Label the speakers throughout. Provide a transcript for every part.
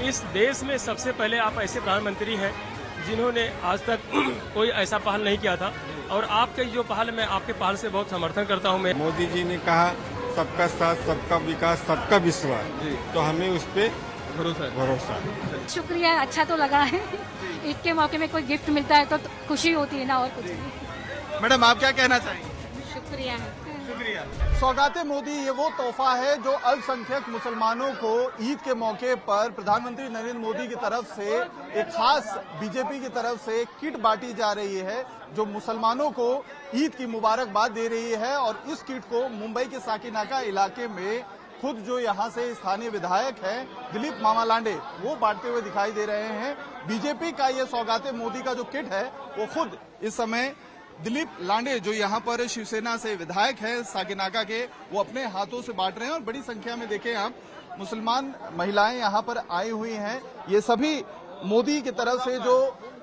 Speaker 1: इस देश में सबसे पहले आप ऐसे प्रधानमंत्री हैं जिन्होंने आज तक कोई ऐसा पहल नहीं किया था, और आपके जो पहल, मैं आपके पहल से बहुत समर्थन करता हूं। मैं
Speaker 2: मोदी जी ने कहा सबका साथ, सबका विकास, सबका विश्वास, तो हमें उस पे भरोसा।
Speaker 3: शुक्रिया, अच्छा तो लगा है। ईद के मौके में कोई गिफ्ट मिलता है तो खुशी होती है ना, और कुछ नहीं।
Speaker 4: मैडम आप क्या कहना चाहेंगे?
Speaker 3: शुक्रिया है।
Speaker 4: शुक्रिया। सौगाते मोदी ये वो तोहफा है जो अल्पसंख्यक मुसलमानों को ईद के मौके पर प्रधानमंत्री नरेंद्र मोदी की तरफ से एक खास बीजेपी की तरफ से किट बांटी जा रही है, जो मुसलमानों को ईद की मुबारकबाद दे रही है। और इस किट को मुंबई के साकिनाका इलाके में खुद जो यहाँ से स्थानीय विधायक हैं दिलीप मामा लांडे, वो बांटते हुए दिखाई दे रहे हैं। बीजेपी का ये सौगाते मोदी का जो किट है वो खुद इस समय दिलीप लांडे, जो यहाँ पर शिवसेना से विधायक है साकिनाका के, वो अपने हाथों से बांट रहे हैं। और बड़ी संख्या में देखें आप मुसलमान महिलाएं यहाँ पर आई हुई हैं। ये सभी मोदी की तरफ से जो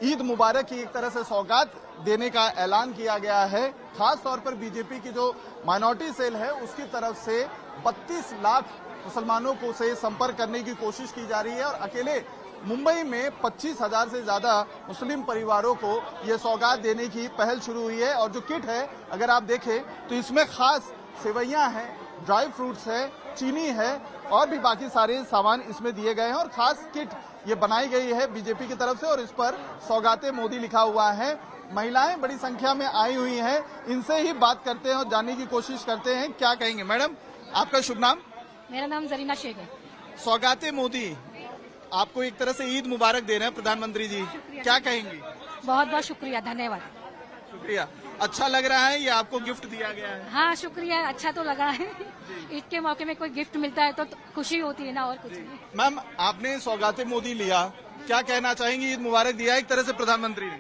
Speaker 4: ईद मुबारक की एक तरह से सौगात देने का ऐलान किया गया है। खास तौर पर बीजेपी की जो माइनॉरिटी सेल है उसकी तरफ से 32 लाख मुसलमानों को से संपर्क करने की कोशिश की जा रही है। और अकेले मुंबई में 25,000 से ज्यादा मुस्लिम परिवारों को ये सौगात देने की पहल शुरू हुई है। और जो किट है अगर आप देखें तो इसमें खास सेवैयां हैं, ड्राई फ्रूट्स है, चीनी है और भी बाकी सारे सामान इसमें दिए गए हैं। और खास किट ये बनाई गई है बीजेपी की तरफ से और इस पर सौगाते मोदी लिखा हुआ है। महिलाएं बड़ी संख्या में आई हुई हैं, इनसे ही बात करते हैं और जानने की कोशिश करते हैं क्या कहेंगे। मैडम आपका शुभ नाम?
Speaker 3: मेरा नाम जरीना शेख है।
Speaker 4: सौगाते मोदी आपको एक तरह से ईद मुबारक दे रहे हैं प्रधानमंत्री जी, क्या कहेंगी?
Speaker 3: बहुत बहुत शुक्रिया, धन्यवाद।
Speaker 4: शुक्रिया। अच्छा लग रहा है, ये आपको गिफ्ट दिया गया है?
Speaker 3: हाँ शुक्रिया, अच्छा तो लगा है। ईद के मौके में कोई गिफ्ट मिलता है तो खुशी होती है ना, और कुछ नहीं।
Speaker 4: मैम आपने सौगाते मोदी लिया, क्या कहना चाहेंगी? ईद मुबारक दिया एक तरह से प्रधानमंत्री ने?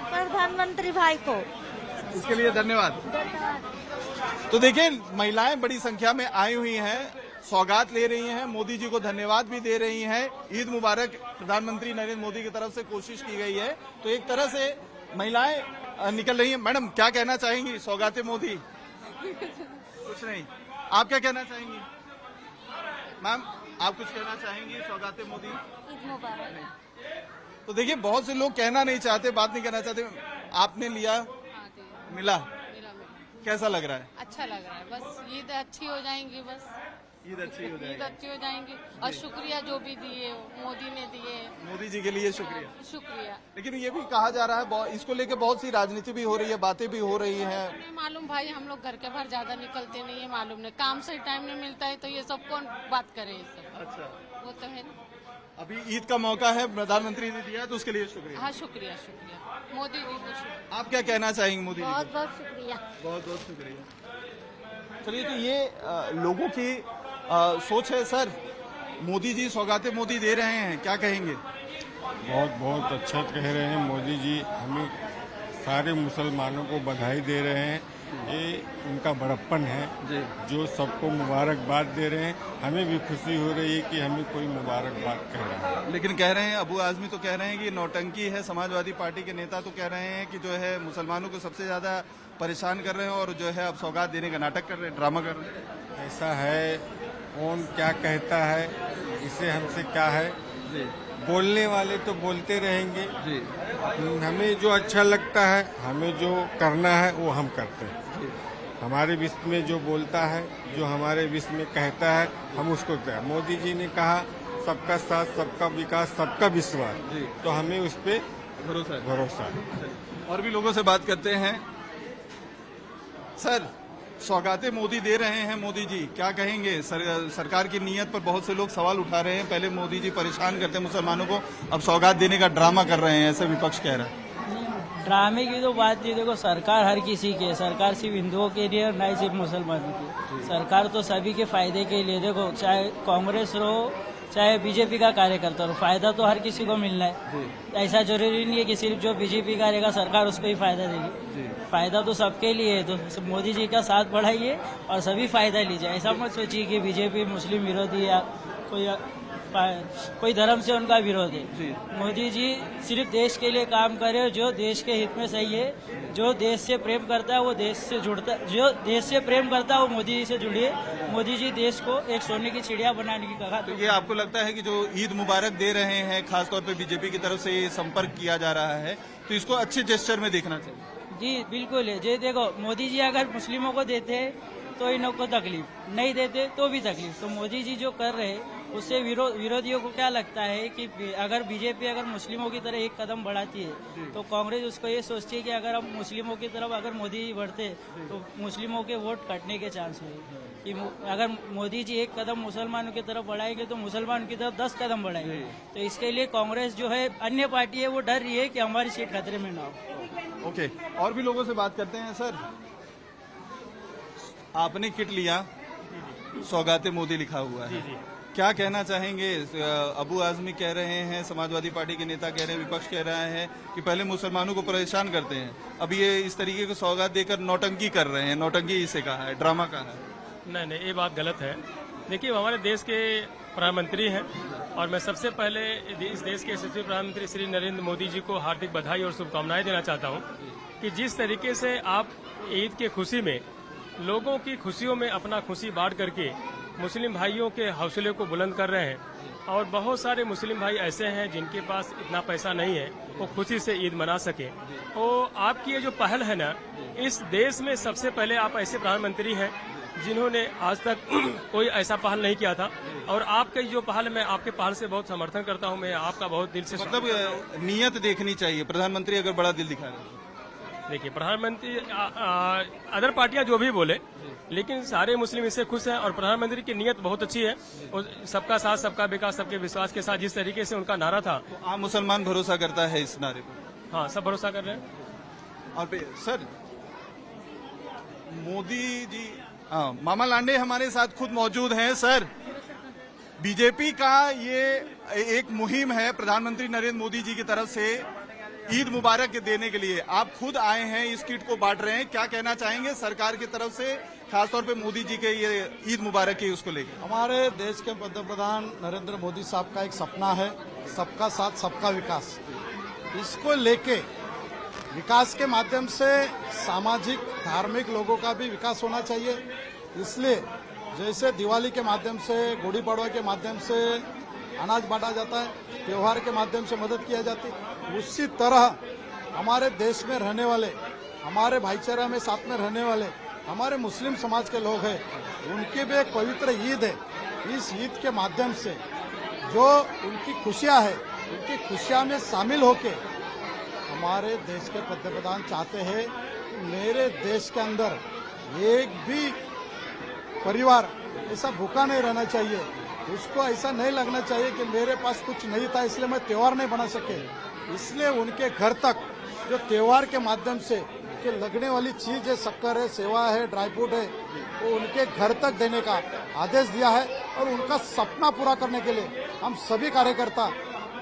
Speaker 5: प्रधानमंत्री भाई को
Speaker 4: इसके लिए धन्यवाद। तो देखिए महिलाएं बड़ी संख्या में आई हुई हैं, सौगात ले रही हैं, मोदी जी को धन्यवाद भी दे रही हैं। ईद मुबारक प्रधानमंत्री नरेंद्र मोदी की तरफ से कोशिश की गई है, तो एक तरह से महिलाएं निकल रही हैं। मैडम क्या कहना चाहेंगी? सौगाते मोदी कुछ नहीं, आप क्या कहना चाहेंगी? मैम आप कुछ कहना चाहेंगी? सौगाते मोदी
Speaker 3: ईद मुबारक।
Speaker 4: तो देखिए बहुत से लोग कहना नहीं चाहते, बात नहीं करना चाहते। आपने लिया, मिला, कैसा लग रहा है?
Speaker 6: अच्छा लग रहा है, बस ईद अच्छी हो जाएंगी, बस
Speaker 4: ईद अच्छी हो जाएगी।
Speaker 6: ईद अच्छी हो जाएंगी। और शुक्रिया जो भी दिए मोदी ने दिए,
Speaker 4: मोदी जी के लिए शुक्रिया।
Speaker 6: शुक्रिया।
Speaker 4: लेकिन ये भी कहा जा रहा है, इसको लेकर बहुत सी राजनीति भी हो रही है, बातें भी हो रही हैं।
Speaker 6: नहीं मालूम भाई, हम लोग घर के बाहर ज्यादा निकलते नहीं है, मालूम नहीं, काम से टाइम नहीं मिलता है, तो ये सब कौन बात करे ये सब?
Speaker 4: अच्छा,
Speaker 6: वो तो है ना।
Speaker 4: अभी ईद का मौका है, प्रधानमंत्री ने दिया तो उसके लिए शुक्रिया।
Speaker 6: हाँ शुक्रिया, शुक्रिया मोदी जी को शुक्रिया।
Speaker 4: आप क्या कहना चाहेंगे मोदी जी?
Speaker 5: बहुत बहुत शुक्रिया।
Speaker 4: बहुत बहुत शुक्रिया। चलिए, तो ये लोगों की सोच है। सर, मोदी जी सौगाते मोदी दे रहे हैं, क्या कहेंगे?
Speaker 2: बहुत बहुत अच्छा कह रहे हैं मोदी जी, हमें सारे मुसलमानों को बधाई दे रहे हैं। ये उनका बड़प्पन है जो सबको मुबारकबाद दे रहे हैं। हमें भी खुशी हो रही है कि हमें कोई मुबारकबाद कह रहा है।
Speaker 4: लेकिन कह रहे हैं, अबू आजमी तो कह रहे हैं कि नौटंकी है। समाजवादी पार्टी के नेता तो कह रहे हैं कि जो है मुसलमानों को सबसे ज्यादा परेशान कर रहे हैं और जो है अब सौगात देने का नाटक कर रहे हैं, ड्रामा कर रहे हैं।
Speaker 2: ऐसा है, कौन क्या कहता है, इससे हमसे क्या है? बोलने वाले तो बोलते रहेंगे जी। हमें जो अच्छा लगता है, हमें जो करना है वो हम करते हैं। हमारे विश्व में जो बोलता है, जो हमारे विश्व में कहता है, हम उसको कहते हैं। मोदी जी ने कहा सबका साथ, सबका विकास, सबका विश्वास, तो हमें उस पे भरोसा।
Speaker 4: और भी लोगों से बात करते हैं। सर, सौगाते मोदी दे रहे हैं मोदी जी, क्या कहेंगे? सरकार की नीयत पर बहुत से लोग सवाल उठा रहे हैं। पहले मोदी जी परेशान करते मुसलमानों को, अब सौगात देने का ड्रामा कर रहे हैं, ऐसे विपक्ष कह रहा है।
Speaker 7: ड्रामे की तो बात नहीं, देखो सरकार हर किसी की है, सरकार सिर्फ हिंदुओं के लिए और नहीं सिर्फ मुसलमानों की। सरकार तो सभी के फायदे के लिए, देखो चाहे कांग्रेस हो चाहे बीजेपी का कार्यकर्ता हो, फायदा तो हर किसी को मिलना है। ऐसा जरूरी नहीं है कि सिर्फ जो बीजेपी करेगा सरकार उसको ही फायदा देगी। फायदा तो सबके लिए है, तो मोदी जी का साथ बढ़ाइए और सभी फायदा लीजिए। ऐसा मत सोचिए कि बीजेपी मुस्लिम विरोधी या कोई कोई धर्म से उनका विरोध है। मोदी जी सिर्फ देश के लिए काम करे, जो देश के हित में सही है, जो देश से प्रेम करता है वो देश से जुड़ता, जो देश से प्रेम करता है वो मोदी जी से जुड़िए। मोदी जी देश को एक सोने की चिड़िया बनाने की कहा।
Speaker 4: तो ये आपको लगता है कि जो ईद मुबारक दे रहे हैं, खासतौर पे बीजेपी की तरफ से ये संपर्क किया जा रहा है, तो इसको अच्छे जेस्चर में देखना चाहिए?
Speaker 7: जी बिल्कुल है। जी देखो, मोदी जी अगर मुस्लिमों को देते तो इन को तकलीफ, नहीं देते तो भी तकलीफ। तो मोदी जी जो कर रहे उससे विरोधियों को क्या लगता है कि अगर बीजेपी अगर मुस्लिमों की तरह एक कदम बढ़ाती है तो कांग्रेस उसको ये सोचती है कि अगर हम मुस्लिमों की तरफ अगर मोदी जी बढ़ते तो मुस्लिमों के वोट कटने के चांस हुए कि अगर मोदी जी एक कदम मुसलमानों की तरफ बढ़ाएंगे तो मुसलमान की तरफ 10 कदम बढ़ाएंगे। तो इसके लिए कांग्रेस जो है, अन्य पार्टी है, वो डर रही है कि हमारी सीट खतरे में ना हो।
Speaker 4: ओके, और भी लोगों से बात करते हैं। सर, आपने किट लिया, सौगाते मोदी लिखा हुआ है, क्या कहना चाहेंगे? अबू आजमी कह रहे हैं, समाजवादी पार्टी के नेता कह रहे हैं, विपक्ष कह रहा है कि पहले मुसलमानों को परेशान करते हैं, अब ये इस तरीके की सौगात देकर नौटंकी कर रहे हैं। नौटंकी इसे कहा है, ड्रामा कहा है।
Speaker 1: नहीं, ये बात गलत है। देखिए, वो हमारे देश के प्रधानमंत्री हैं और मैं सबसे पहले इस देश के यशस्वी प्रधानमंत्री श्री नरेंद्र मोदी जी को हार्दिक बधाई और शुभकामनाएं देना चाहता हूं कि जिस तरीके से आप ईद के खुशी में लोगों की खुशियों में अपना खुशी बांट करके मुस्लिम भाइयों के हौसले को बुलंद कर रहे हैं। और बहुत सारे मुस्लिम भाई ऐसे हैं जिनके पास इतना पैसा नहीं है वो खुशी से ईद मना सके। तो आपकी ये जो पहल है ना, इस देश में सबसे पहले आप ऐसे प्रधानमंत्री हैं जिन्होंने आज तक कोई ऐसा पहल नहीं किया था। और आपकी जो पहल, मैं आपके पहल से बहुत समर्थन करता हूं। मैं आपका बहुत दिल से
Speaker 4: मतलब नियत देखनी चाहिए, प्रधानमंत्री अगर बड़ा दिल दिखा रहे हैं।
Speaker 1: देखिए, प्रधानमंत्री अदर पार्टियां जो भी बोले, लेकिन सारे मुस्लिम इससे खुश हैं और प्रधानमंत्री की नीयत बहुत अच्छी है। और सबका साथ सबका विकास सबके विश्वास के साथ जिस तरीके से उनका नारा था,
Speaker 4: तो आम मुसलमान भरोसा करता है इस नारे पर?
Speaker 1: हाँ, सब भरोसा कर रहे हैं।
Speaker 4: और सर, मोदी जी, हाँ, मामा लांडे हमारे साथ खुद मौजूद हैं। सर, बीजेपी का ये एक मुहिम है प्रधानमंत्री नरेंद्र मोदी जी की तरफ से ईद मुबारक देने के लिए, आप खुद आए हैं, इस किट को बांट रहे हैं, क्या कहना चाहेंगे सरकार की तरफ से, खासतौर पे मोदी जी के ये ईद मुबारक की उसको लेकर?
Speaker 8: हमारे देश के पंतप्रधान नरेंद्र मोदी साहब का एक सपना है, सबका साथ सबका विकास। इसको लेके विकास के माध्यम से सामाजिक धार्मिक लोगों का भी विकास होना चाहिए। इसलिए जैसे दिवाली के माध्यम से, गुड़ी पड़वा के माध्यम से अनाज बांटा जाता है, त्योहार के माध्यम से मदद किया जाती है, उसी तरह हमारे देश में रहने वाले, हमारे भाईचारा में साथ में रहने वाले हमारे मुस्लिम समाज के लोग हैं, उनकी भी एक पवित्र ईद है। इस ईद के माध्यम से जो उनकी खुशियां है, उनकी खुशियां में शामिल होके हमारे देश के पंतप्रधान चाहते हैं कि मेरे देश के अंदर एक भी परिवार ऐसा भूखा नहीं रहना चाहिए, उसको ऐसा नहीं लगना चाहिए कि मेरे पास कुछ नहीं था इसलिए मैं त्योहार नहीं बना सके। इसलिए उनके घर तक जो त्योहार के माध्यम से जो लगने वाली चीज है, शक्कर है, सेवा है, ड्राई फ्रूट है, वो उनके घर तक देने का आदेश दिया है। और उनका सपना पूरा करने के लिए हम सभी कार्यकर्ता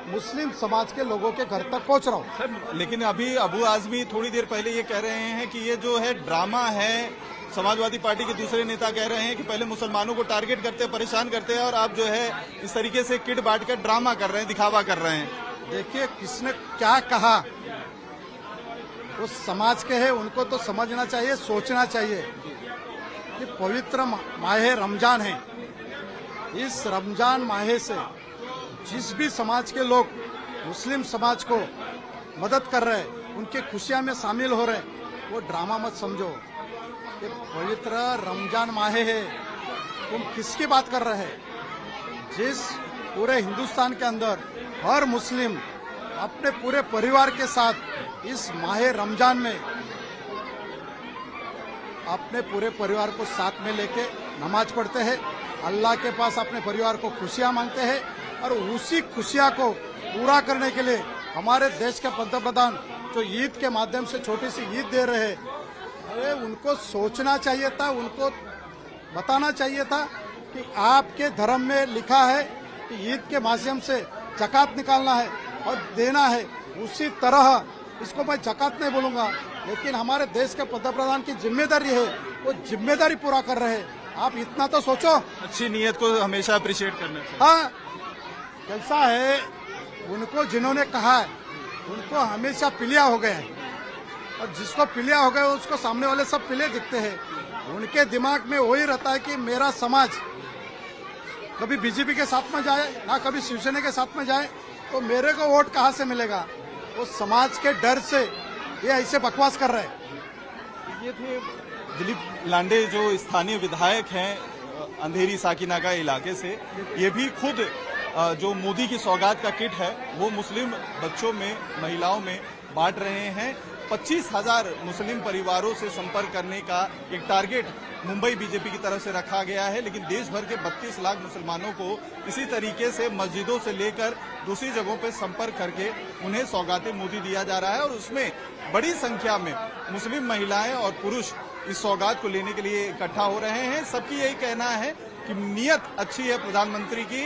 Speaker 8: मुस्लिम समाज के लोगों के घर तक पहुंच रहा हूँ।
Speaker 4: सर, लेकिन अभी अबू आजमी थोड़ी देर पहले ये कह रहे हैं कि ये जो है ड्रामा है, समाजवादी पार्टी के दूसरे नेता कह रहे हैं कि पहले मुसलमानों को टारगेट करते हैं, परेशान करते हैं, और आप जो है इस तरीके से किट बांट कर ड्रामा कर रहे हैं, दिखावा कर रहे हैं।
Speaker 8: देखिए, किसने क्या कहा, वो समाज के हैं, उनको तो समझना चाहिए, सोचना चाहिए कि पवित्र माह रमजान है। इस रमजान माह से जिस भी समाज के लोग मुस्लिम समाज को मदद कर रहे हैं, उनके खुशियां में शामिल हो रहे हैं, वो ड्रामा मत समझो। ये पवित्र रमजान माह है, तुम किसकी बात कर रहे हैं? जिस पूरे हिंदुस्तान के अंदर हर मुस्लिम अपने पूरे परिवार के साथ इस माह रमजान में अपने पूरे परिवार को साथ में लेके नमाज पढ़ते हैं, अल्लाह के पास अपने परिवार को खुशियां मांगते हैं, और उसी खुशियां को पूरा करने के लिए हमारे देश के पंतप्रधान जो ईद के माध्यम से छोटी सी ईद दे रहे हैं, अरे उनको सोचना चाहिए था, उनको बताना चाहिए था कि आपके धर्म में लिखा है कि ईद के माध्यम से ज़कात निकालना है और देना है। उसी तरह इसको मैं ज़कात नहीं बोलूंगा, लेकिन हमारे देश के पंतप्रधान की जिम्मेदारी है, वो जिम्मेदारी पूरा कर रहे हैं। आप इतना तो सोचो।
Speaker 4: अच्छी नीयत को हमेशा अप्रिशिएट करना चाहिए।
Speaker 8: हाँ, कैसा है, उनको जिन्होंने कहा है उनको हमेशा पिलिया हो गए हैं, और जिसको पिलिया हो गए उसको सामने वाले सब पिले दिखते हैं। उनके दिमाग में वही रहता है कि मेरा समाज कभी बीजेपी के साथ में जाए ना कभी शिवसेना के साथ में जाए, तो मेरे को वोट कहाँ से मिलेगा। वो समाज के डर से ये ऐसे बकवास कर रहे हैं।
Speaker 9: ये थे दिलीप लांडे जो स्थानीय विधायक हैं अंधेरी साकीनाका इलाके से। ये भी खुद जो मोदी की सौगात का किट है वो मुस्लिम बच्चों में, महिलाओं में बांट रहे हैं। 25,000 मुस्लिम परिवारों से संपर्क करने का एक टारगेट मुंबई बीजेपी की तरफ से रखा गया है, लेकिन देश भर के 32 लाख मुसलमानों को इसी तरीके से मस्जिदों से लेकर दूसरी जगहों पर संपर्क करके उन्हें सौगातें मोदी दिया जा रहा है, और उसमें बड़ी संख्या में मुस्लिम महिलाएं और पुरुष इस सौगात को लेने के लिए इकट्ठा हो रहे हैं। सबकी यही कहना है कि नीयत अच्छी है प्रधानमंत्री की,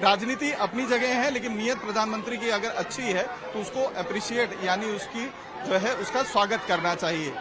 Speaker 9: राजनीति अपनी जगह है, लेकिन नीयत प्रधानमंत्री की अगर अच्छी है तो उसको अप्रिशिएट यानी उसकी जो है उसका स्वागत करना चाहिए।